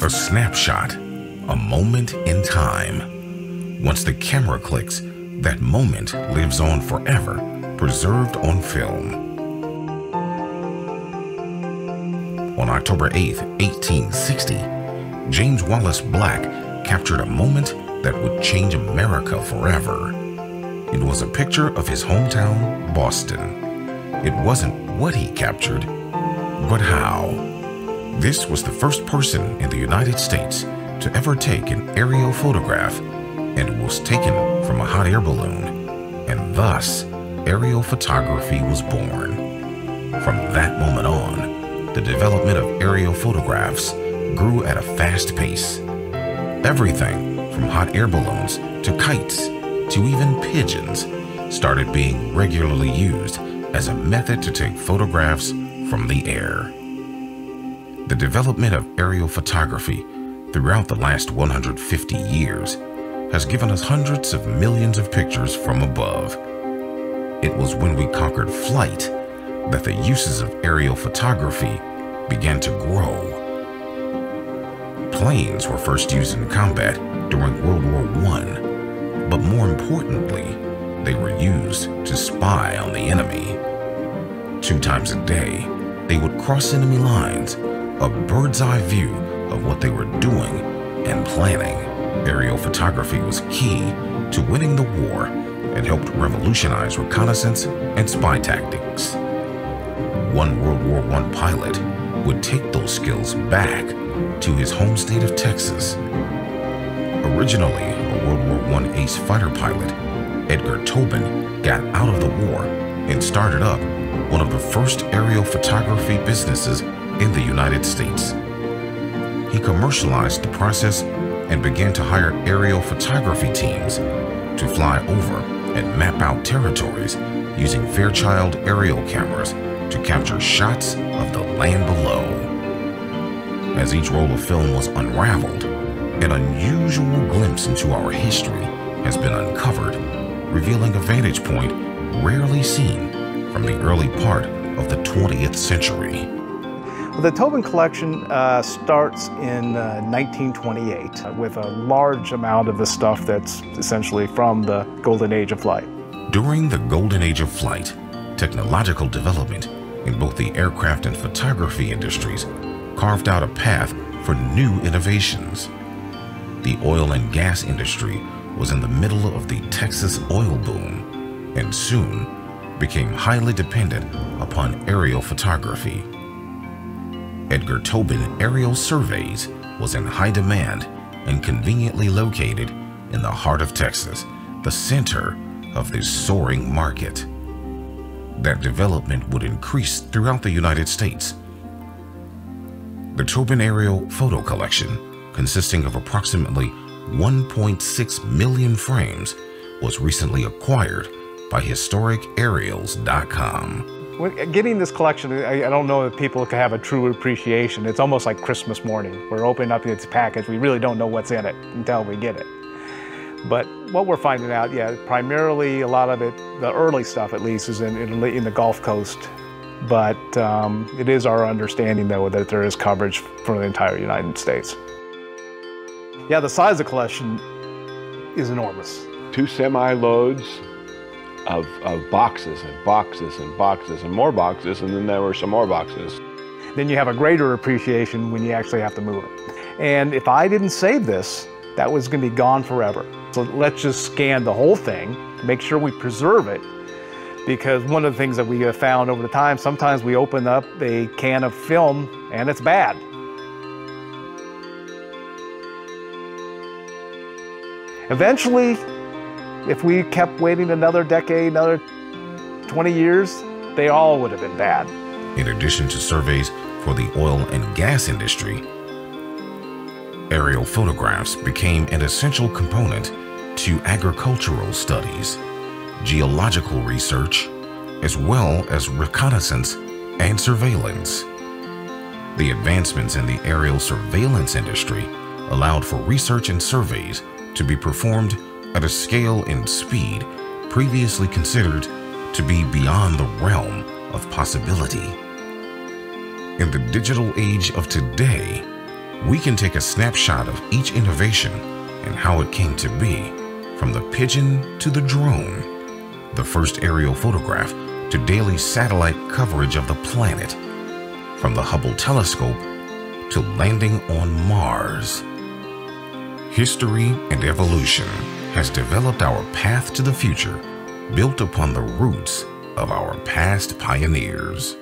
A snapshot, a moment in time. Once the camera clicks, that moment lives on forever, preserved on film. On October 8, 1860, James Wallace Black captured a moment that would change America forever. It was a picture of his hometown, Boston. It wasn't what he captured, but how. This was the first person in the United States to ever take an aerial photograph, and it was taken from a hot air balloon, and thus aerial photography was born. From that moment on, the development of aerial photographs grew at a fast pace. Everything from hot air balloons to kites to even pigeons started being regularly used as a method to take photographs from the air. The development of aerial photography throughout the last 150 years has given us hundreds of millions of pictures from above. It was when we conquered flight that the uses of aerial photography began to grow. Planes were first used in combat during World War I, but more importantly, they were used to spy on the enemy. 2 times a day, they would cross enemy lines, a bird's eye view of what they were doing and planning. Aerial photography was key to winning the war and helped revolutionize reconnaissance and spy tactics. One World War I pilot would take those skills back to his home state of Texas. Originally a World War I ace fighter pilot, Edgar Tobin got out of the war and started up one of the first aerial photography businesses in the United States. He commercialized the process and began to hire aerial photography teams to fly over and map out territories using Fairchild aerial cameras to capture shots of the land below. As each roll of film was unraveled, an unusual glimpse into our history has been uncovered, revealing a vantage point rarely seen from the early part of the 20th century. Well, the Tobin collection starts in 1928 with a large amount of the stuff that's essentially from the golden age of flight. During the golden age of flight, technological development in both the aircraft and photography industries carved out a path for new innovations. The oil and gas industry was in the middle of the Texas oil boom and soon became highly dependent upon aerial photography. Edgar Tobin Aerial Surveys was in high demand and conveniently located in the heart of Texas, the center of this soaring market. That development would increase throughout the United States. The Tobin Aerial Photo Collection, consisting of approximately 1.6 million frames, was recently acquired by HistoricAerials.com. Getting this collection, I don't know if people can have a true appreciation. It's almost like Christmas morning. We're opening up its package. We really don't know what's in it until we get it. But what we're finding out, primarily a lot of it, the early stuff at least, is in the Gulf Coast. But it is our understanding, though, that there is coverage for the entire United States. Yeah, the size of the collection is enormous. 2 semi-loads of boxes and boxes and boxes and more boxes, and then there were some more boxes. Then you have a greater appreciation when you actually have to move it. And if I didn't save this, that was going to be gone forever. So let's just scan the whole thing, make sure we preserve it, because one of the things that we have found over the time, sometimes we open up a can of film and it's bad. Eventually, if we kept waiting another decade, another 20 years, they all would have been bad. In addition to surveys for the oil and gas industry, aerial photographs became an essential component to agricultural studies, geological research, as well as reconnaissance and surveillance. The advancements in the aerial surveillance industry allowed for research and surveys to be performed at a scale and speed previously considered to be beyond the realm of possibility. In the digital age of today, we can take a snapshot of each innovation and how it came to be, from the pigeon to the drone, the first aerial photograph to daily satellite coverage of the planet, from the Hubble telescope to landing on Mars. History and evolution has developed our path to the future, built upon the roots of our past pioneers.